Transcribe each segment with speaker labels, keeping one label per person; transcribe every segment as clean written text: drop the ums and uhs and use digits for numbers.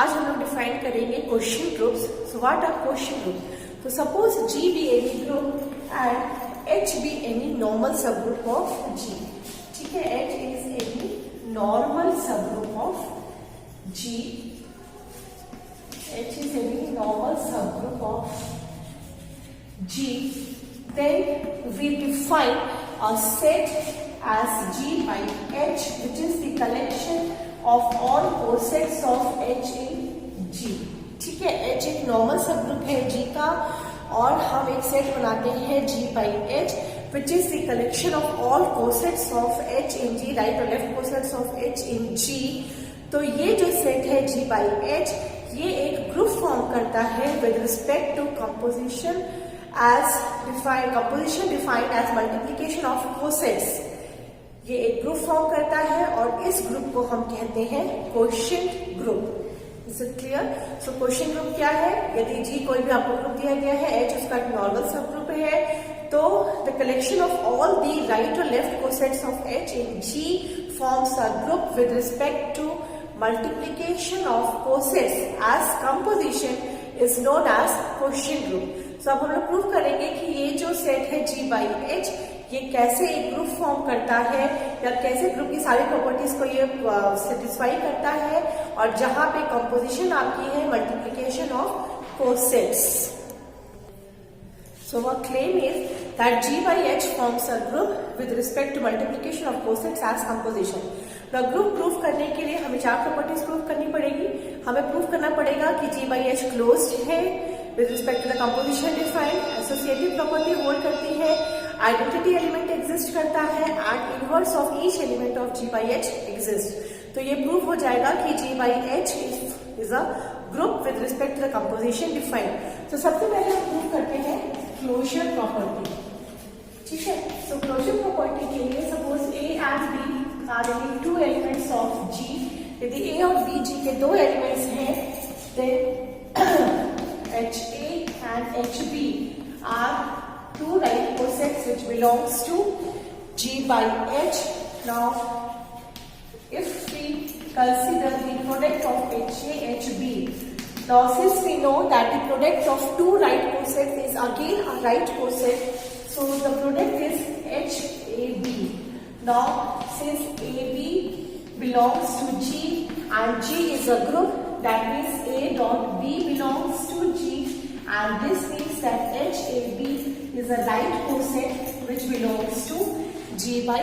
Speaker 1: आज हम लोग डिफाइन करेंगे quotient groups. So what are quotient groups? तो suppose G be any group and H be any normal subgroup of G. ठीक है, H is any normal subgroup of G. H is any normal subgroup of G. Then we define a set as G by H, which is the collection of all cosets of H in G. ठीक है, H एक normal subgroup है G का और हम एक set बनाते हैं G by H, which is the collection of all cosets of H in G, right और left cosets of H in G. तो ये जो सेट है G by H, ये एक ग्रुप फॉर्म करता है with respect to composition defined as multiplication of cosets. ये एक ग्रुप फॉर्म करता है और इस ग्रुप को हम कहते हैं quotient group. Is it clear? So quotient group क्या है? यदि G कोई भी आपको ग्रुप दिया गया है, H उसका एक नॉर्मल सब ग्रुप है, तो the collection of all the right और left cosets of H in G forms a group with respect to multiplication of cosets as composition is known as quotient group. So अब हम लोग prove करेंगे कि ये जो सेट है G by H, ये कैसे एक ग्रुप फॉर्म करता है या कैसे ग्रुप की सारी प्रॉपर्टीज को ये सेटिस्फाई करता है, और जहां पे कंपोजिशन आपकी है multiplication of cosets. So our claim is that G by H forms a group with respect to multiplication of cosets as composition. The group proof करने के लिए हमें चार प्रॉपर्टीज प्रूफ करनी पड़ेगी. हमें प्रूफ करना पड़ेगा कि G by H क्लोज्ड है with respect to the composition defined, associative property hold करती है, आइडेंटिटी एलिमेंट एग्जिस्ट करता है and inverse of each element of G by H exist. तो ये प्रूफ हो जाएगा कि G by H is a group with respect to the composition defined. तो सबसे पहले हम प्रूफ करते हैं क्लोजर प्रॉपर्टी. ठीक है, सो क्लोजर प्रॉपर्टी के लिए suppose A and B are any two elements of G. यदि A और B G के दो एलिमेंट्स हैं, then HA and HB are two right cosets which belongs to G by H. Now, if we consider the product of HA, HB, now since we know that the product of two right cosets is again a right coset, so the product is HAB. Now, since AB belongs to G and G is a group, that means A dot B belongs to G, and this means that HAB is a right coset which belongs to G by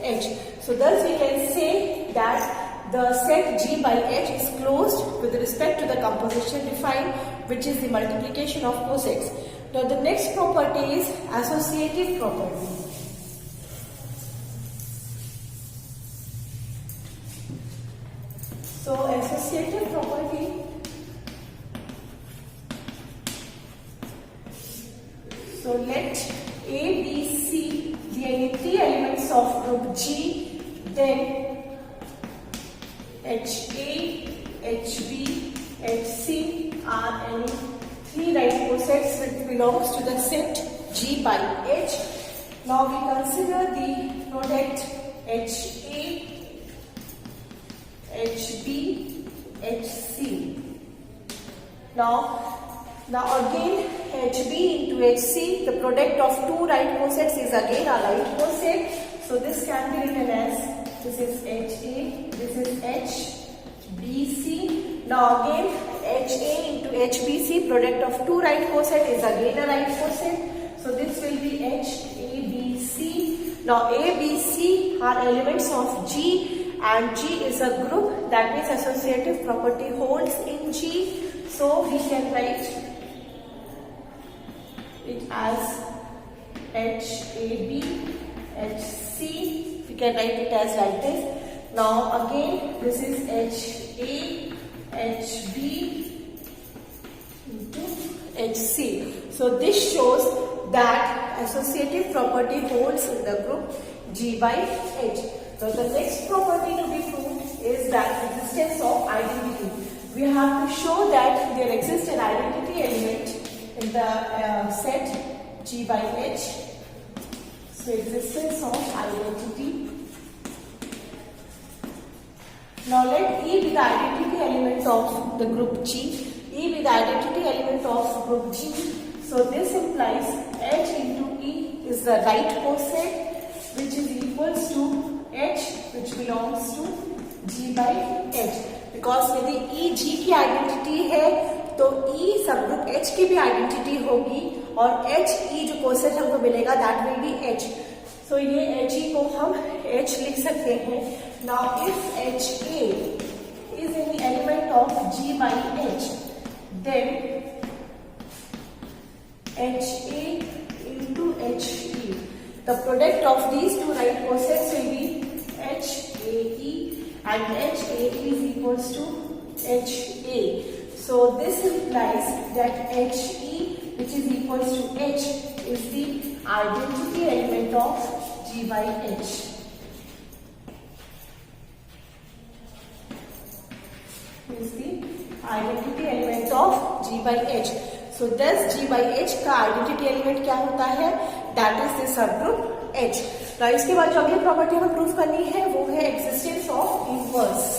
Speaker 1: H. So thus we can say that the set G by H is closed with respect to the composition defined, which is the multiplication of cosets. Now the next property is associative property. So associative property, so let A, B, C be any three elements of group G, then HA, HB, HC are any three right cosets which belongs to the set G by H. Now we consider the product HA, HB, HC. Now again HB into HC, the product of two right cosets is again a right coset. So this can be written as, this is HA, this is HBC. Now again HA into HBC, product of two right coset is again a right coset. So this will be HABC. Now ABC are elements of G, and G is a group, that means associative property holds in G. So we can write it as HAB, HC. We can write it as like this. Now again this is HA, HB into HC. So this shows that associative property holds in the group G by H. So the next property to be proved is that existence of identity. We have to show that there exists an identity element in the set G by H. So existence of identity. Now let E be the identity element of the group G. E be the identity element of group G. So this implies H into E is the right coset, which is equals to H, which belongs to G by H. Because यदि E G की identity है तो E सब group H की भी identity होगी और H E जो कोसेट हमको मिलेगा दैट विल बी H. सो ये H E को हम H लिख सकते हैं. Now if H A is any element of G by H, then H A into H E, the product of these two right cosets will be H A E, and H A E is equals to H A. So this implies that H E, which is equals to H, is the identity element of G by H. Is the identity element of G by H. So thus G by H का identity element क्या होता है? That is the subgroup H. Now इसके बाद जो अगली property हमें proof करनी है वो है existence of inverse.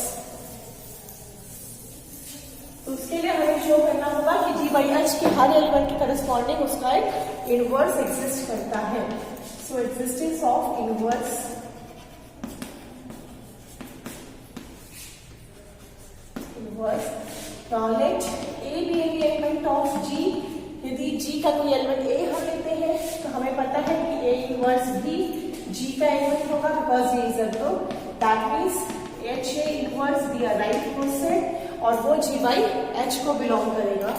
Speaker 1: तो उसके लिए हमें शो करना होगा कि G by H के हर एलिमेंट के करस्पॉन्डिंग उसका एक इनवर्स एग्जिस्ट करता है. So existence of inverse now let A be any element of G. यदि G का कोई एलिमेंट A हम लेते हैं तो हमें पता है कि A इनवर्स भी G का एलिमेंट होगा बिकॉज ये is a group. That means H A inverse be a right coset और वो G by H को बिलोंग करेगा.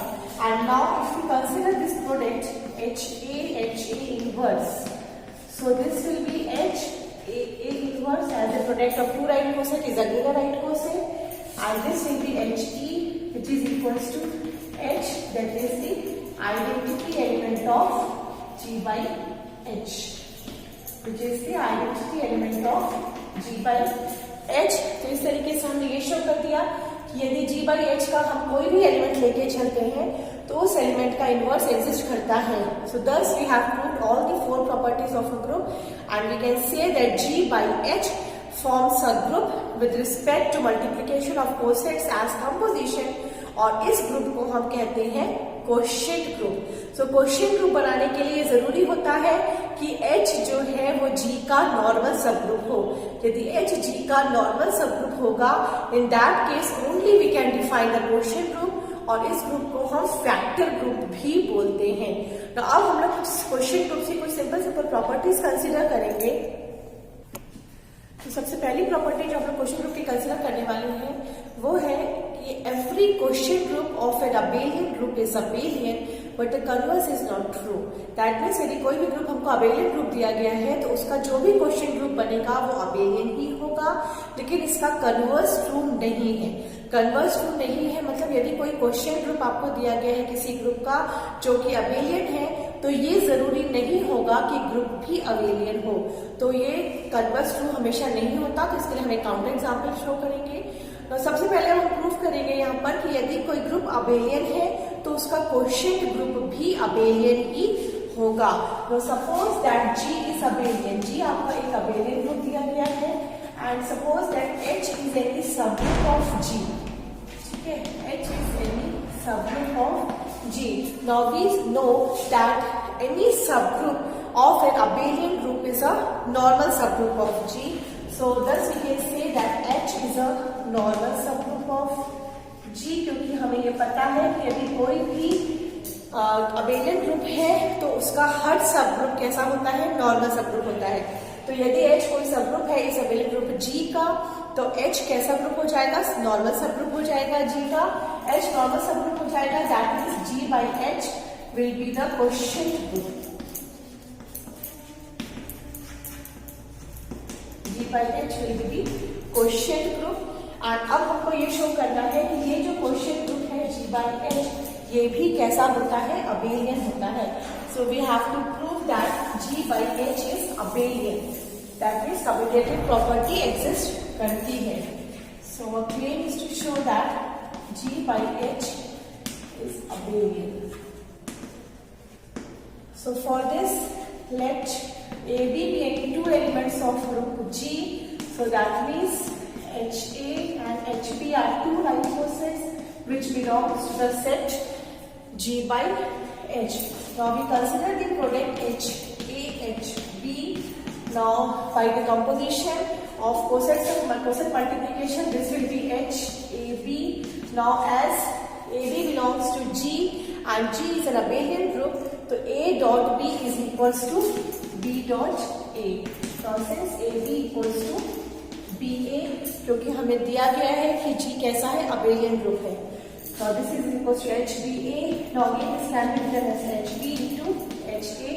Speaker 1: And now if you consider this product H A inverse, so this will be H A inverse as a product of two right coset is again a right coset. And this will be H E, which is equals to H, that is the identity element of G by H, which is the identity element of G by H. तो इस तरीके से हमने ये show कर दिया कि यदि G by H का हम कोई भी एलिमेंट लेके चलते हैं तो उस एलिमेंट का इनवर्स एग्जिस्ट करता है. So thus we have proved all the four properties of a group, and we can say that G by H forms a group with respect to multiplication of cosets as composition, और इस group को हम कहते हैं quotient group. सो quotient group बनाने के लिए जरूरी होता है कि H जो है वो G का नॉर्मल सब ग्रुप हो. यदि H G का नॉर्मल सब ग्रुप होगा in that case only we can define the quotient group, और इस ग्रुप को हम फैक्टर ग्रुप भी बोलते हैं. तो अब हम लोग कोशेंट ग्रुप से कुछ सिंपल प्रॉपर्टीज कंसिडर करेंगे. तो सबसे पहली प्रॉपर्टी जो हम लोग क्वेश्चन ग्रुप की कंसिडर करने वाले हैं वो है कि every question group of an abelian group is abelian but the converse is not true. That means यदि कोई भी ग्रुप हमको अबेलियन ग्रुप दिया गया है तो उसका जो भी क्वेश्चन ग्रुप बनेगा वो अबेलियन ही होगा, लेकिन इसका कन्वर्स ट्रू नहीं है. कन्वर्स ट्रू नहीं है मतलब यदि कोई क्वेश्चन ग्रुप आपको दिया गया है किसी ग्रुप का जो कि अबेलियन है तो ये जरूरी नहीं होगा कि ग्रुप भी अबेलियन हो. तो ये कन्वर्स ट्रू हमेशा नहीं होता. तो इसके लिए हम एक काउंटर एग्जाम्पल शो करेंगे. तो सबसे पहले हम प्रूफ करेंगे यहाँ पर कि यदि कोई ग्रुप अबेलियन है तो उसका क्वोशिएंट ग्रुप भी अबेलियन ही होगा. तो suppose that G is abelian. G आपका एक अबेलियन ग्रुप दिया गया है and suppose that H is any subgroup of G. ठीक है, H is any subgroup of G. Now we know that any subgroup of an abelian group is a normal subgroup of G. So thus we can say that H is a normal subgroup of G, क्योंकि हमें ये पता है कि यदि कोई भी abelian group है तो उसका हर सबग्रुप कैसा होता है? नॉर्मल सबग्रुप होता है. तो यदि H कोई सबग्रुप है इस अबेलियन ग्रुप G का तो H कैसा ग्रुप हो जाएगा? नॉर्मल सबग्रुप हो जाएगा G का. H नॉर्मल सबग्रुप हो जाएगा. That means G by H will be the quotient group. G by H will be the quotient group. और अब हमको ये शो करना है कि ये जो quotient group है G by H ये भी कैसा होता है? अबेलियन होता है. So we have to prove that G by H is abelian. That means commutative property exists करती है. So our claim is to show that G by H is abelian. So for this, let AB be any two elements of group G. So that means HA and HB are two right cosets which belongs to the set G by H. Now we consider the product HAHB. Now by the composition of cosets multiplication, this will be HAB. Now as AB belongs to G and G is an abelian group, so A dot B is equals to B dot A. Now since AB equals to BA, क्योंकि हमें दिया गया है कि G कैसा है, abelian group है. Now this is equals to HBA. Now again this can be written as HB into HA,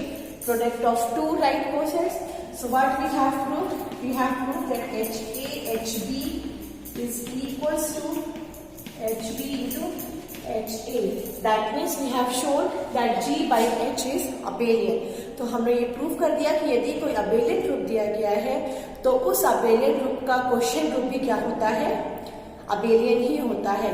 Speaker 1: product of two right cosets. So what we have proved? We have proved that HB is equals to HB into HA. That means we have shown that G by H is abelian. तो हमने ये prove कर दिया कि यदि कोई abelian group दिया गया है तो उस अबेलियन ग्रुप का क्वोशिएंट ग्रुप भी क्या होता है, अबेलियन ही होता है.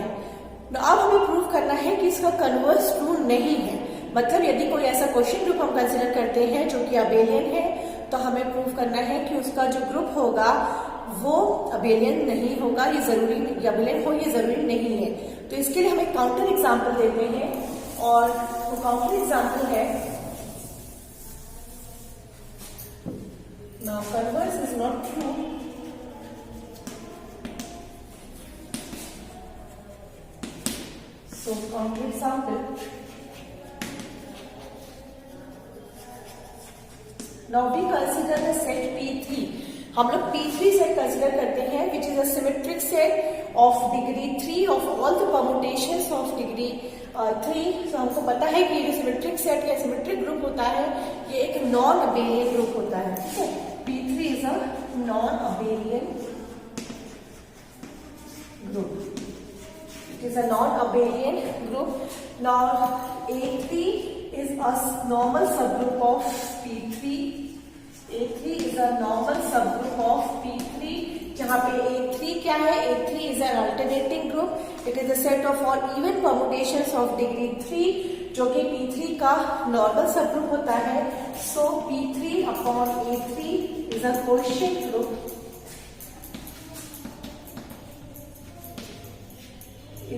Speaker 1: अब हमें प्रूव करना है कि इसका कन्वर्स ट्रू नहीं है. मतलब यदि कोई ऐसा क्वोशिएंट ग्रुप हम कंसिडर करते हैं जो कि अबेलियन है, तो हमें प्रूव करना है कि उसका जो ग्रुप होगा वो अबेलियन नहीं होगा. ये जरूरी अबेलियन हो ये जरूरी नहीं है. तो इसके लिए हम एक काउंटर एग्जाम्पल देते हैं, और वो काउंटर एग्जाम्पल है now converse is not true. So counter example. Now we consider the set P3. हम लोग P3 सेट कंसिडर करते हैं, which is a symmetric set of degree 3 of all the permutations of degree 3. So हमको पता है कि ये जो सिमेट्रिक सेट या सिमेट्रिक ग्रुप होता है ये एक नॉन अबेलियन ग्रुप होता है. ठीक है, P3 is a non-abelian group. It is a non-abelian group. Now A3 is a normal subgroup of P3. A3 is a normal subgroup of P3. जहाँ पे A3 क्या है? A3 is an alternating group. It is a set of all even permutations of degree 3, जो कि P3 का normal subgroup होता है. So P3 upon A3 is a quotient group.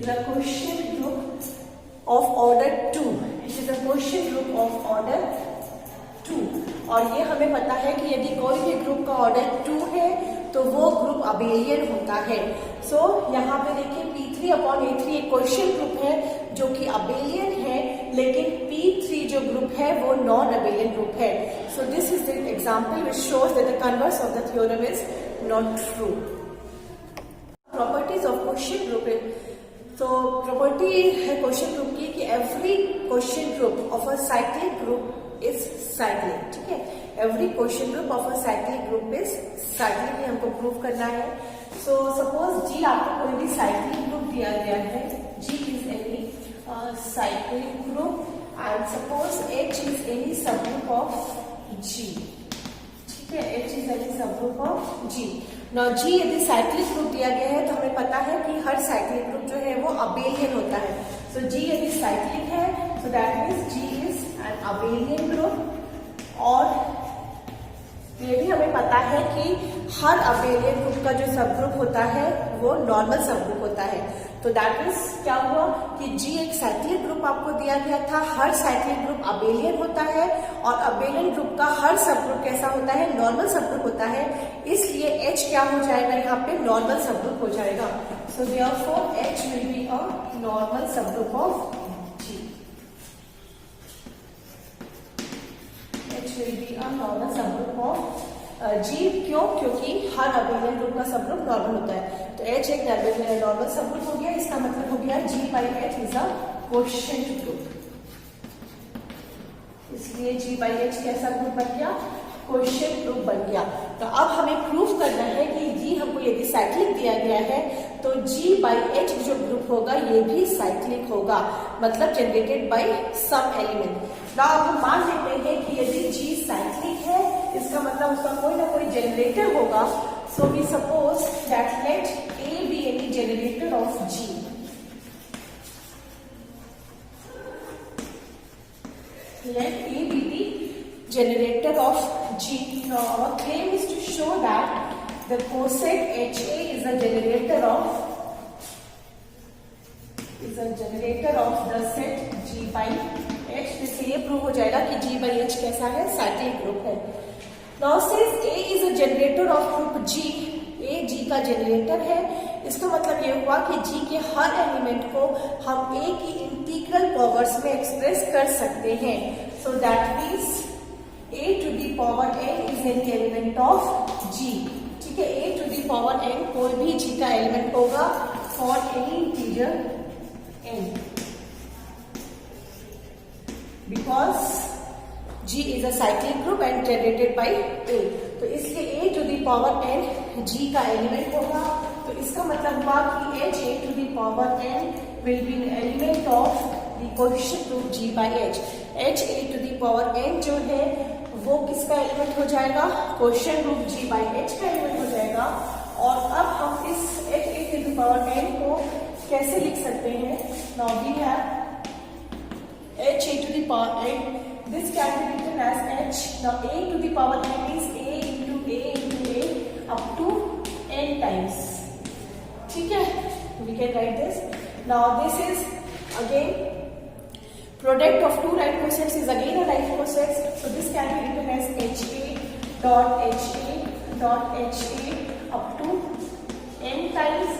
Speaker 1: Is a quotient group of order 2. It is a quotient group of order 2. और ये हमें पता है कि यदि कोई भी ग्रुप का ऑर्डर 2 है तो वो ग्रुप अबेलियन होता है. सो यहाँ पे देखिए P3 अपॉन A3 एक क्वोशिएंट ग्रुप है जो कि अबेलियन है, लेकिन P3 जो ग्रुप है वो नॉन अबेलियन ग्रुप है. So this is the example which shows that the converse of the theorem is not true. Properties of quotient group. तो प्रॉपर्टी है क्वोशिएंट ग्रुप की कि every quotient group of a cyclic group is cyclic. ठीक है, every quotient group of a cyclic group is cyclic. ये हमको prove करना है. सो सपोज G आपको कोई भी साइक्लिक ग्रुप दिया गया है, G is any cyclic group and suppose H is any subgroup of G. ठीक है, H is any subgroup of G. Now G यदि साइक्लिक ग्रुप दिया गया है तो हमें पता है कि हर साइक्लिक ग्रुप जो है वो अबेलियन होता है. सो G यदि साइक्लिक है so that means G is an abelian group. और ये भी हमें पता है कि हर अबेलियन ग्रुप का जो सब ग्रुप होता है वो नॉर्मल सब ग्रुप होता है. तो दैट मीन्स क्या हुआ कि G एक साइक्लिक ग्रुप आपको दिया गया था, हर साइक्लिक ग्रुप अबेलियन होता है और अबेलियन ग्रुप का हर सब ग्रुप कैसा होता है, नॉर्मल सब ग्रुप होता है. इसलिए H क्या हो जाएगा, यहाँ पे नॉर्मल सब ग्रुप हो जाएगा. So therefore H will be a normal subgroup of G. H will be a normal subgroup of G. क्यों? क्योंकि हर अबेलियन ग्रुप का सब ग्रुप नॉर्मल होता है. तो H एक नॉर्मल सब ग्रुप हो गया. इसका मतलब हो गया G by H is a quotient group. इसलिए G by H कैसा ग्रुप बन गया, क्वोशिएंट ग्रुप बन गया. तो अब हमें प्रूफ करना है कि G हमको यदि साइक्लिक दिया गया है तो G by H जो ग्रुप होगा ये भी साइक्लिक होगा, मतलब जनरेटेड बाय सम एलिमेंट. ना अब हम मान लेते हैं कि यदि G साइक्लिक है इसका मतलब उसका कोई ना कोई जनरेटर होगा. So we suppose that let A be any generator of G. Let A be the generator of G. Now our claim is to show that the coset HA is a generator of the generator off the set G by H। जिससे ये prove हो जाएगा कि G by H कैसा है, cyclic group है। Now since A is a generator off group G, A G का generator है, इसका मतलब ये हुआ कि G के हर एलिमेंट को हम A की इंटीग्रल पावर्स में एक्सप्रेस कर सकते हैं। So that means A to the power n is an element of G। ठीक है, A to the power n कोई भी G का एलिमेंट होगा for any integer n, because G is a cyclic group and generated by A। तो इसलिए A to the power n G का element होगा। तो इसका मतलब हुआ कि H A to the power n will be an element of the quotient group G by H। H A to the power n जो है वो किसका एलिमेंट हो जाएगा, quotient group G by H का एलिमेंट हो जाएगा। और अब हम इस H A to the power n को कैसे लिख सकते हैं? Now we have H A to the power n, this can be written as H। now A to the power n is A into A into A up to n times। ठीक है, we can write this। now this is again product of two right quotients is again a right quotient, so this can be written as HA dot HA dot HA up to n times।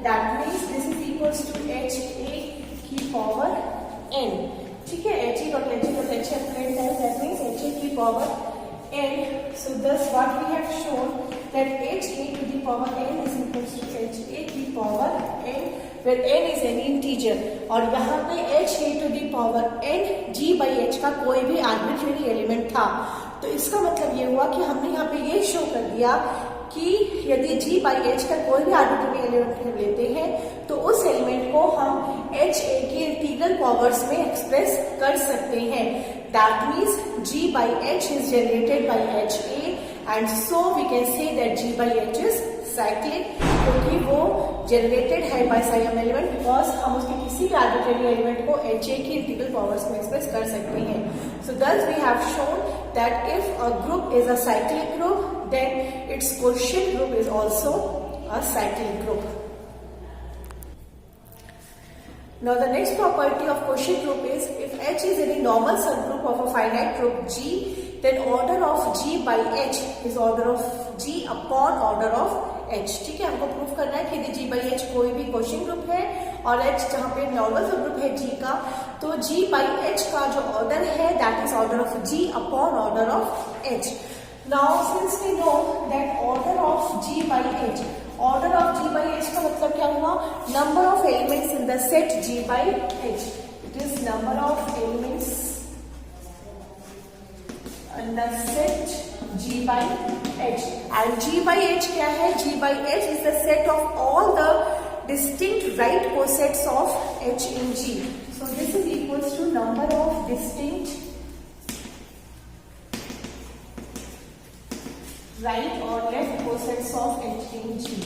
Speaker 1: that means this is equals to HA की power n। ठीक है, HA dot HA dot HA up to n times, that means HA की power n। so thus what we have shown that HA to the power n is equals to HA की power n, where n is an integer। और यहाँ पे H A to the power n G by H का कोई भी arbitrary element था। तो इसका मतलब ये हुआ कि हमने यहाँ पे ये शो कर दिया कि यदि G by H का कोई भी आर्बिट्रेरी एलिमेंट लेते हैं तो उस एलिमेंट को हम H A की इंटीग्रल पावर्स में एक्सप्रेस कर सकते हैं। That means G by H is generated by H A and so we can say that G by H is cyclic, क्योंकि वो जनरेटेड है बाय सम एलिमेंट, बिकॉज हम उसके किसी भी आर्बिट्रेरी एलिमेंट को HA की इंटीग्रल पावर्स में एक्सप्रेस कर सकते हैं। सो thus we have shown that if a group is a cyclic group, then its quotient group is also a cyclic group। Now the next property of quotient group is if H is any normal subgroup of a finite group G, then order of G by H is order of G upon order of H। ठीक है, हमको proof करना है कि यदि G by H कोई भी quotient group है और H जहाँ पे नॉर्मल सब ग्रुप है G का, तो G by H का जो ऑर्डर है that is order of G upon order of H। Now since we know that order of G by H, order of G by H का मतलब क्या हुआ, number of elements in the set G by H। It is number of elements in the set G by H। and G by H क्या है, G by H is the set of all the distinct right cosets of H in G। so this is equals to number of distinct right or left cosets of H in G।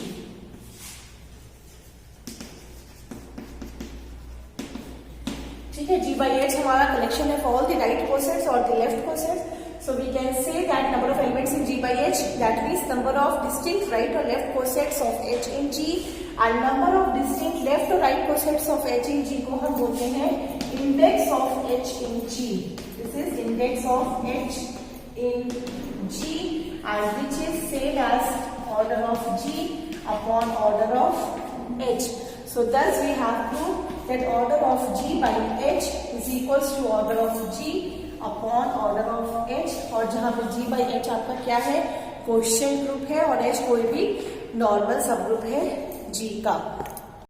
Speaker 1: ठीक है, G by H हमारा collection है for all the right cosets और the left cosets। So we can say that number of elements in G by H, that means number of distinct right or left cosets of H in G, and number of distinct left or right cosets of H in G को हम बोलते हैं index of H in G। This is index of H in G and which is same as order of G upon order of H। So thus we have proved that order of G by H is equals to order of G upon order of H। और जहां पे G by H आपका क्या है, quotient group है और H कोई भी नॉर्मल सब ग्रुप है G का।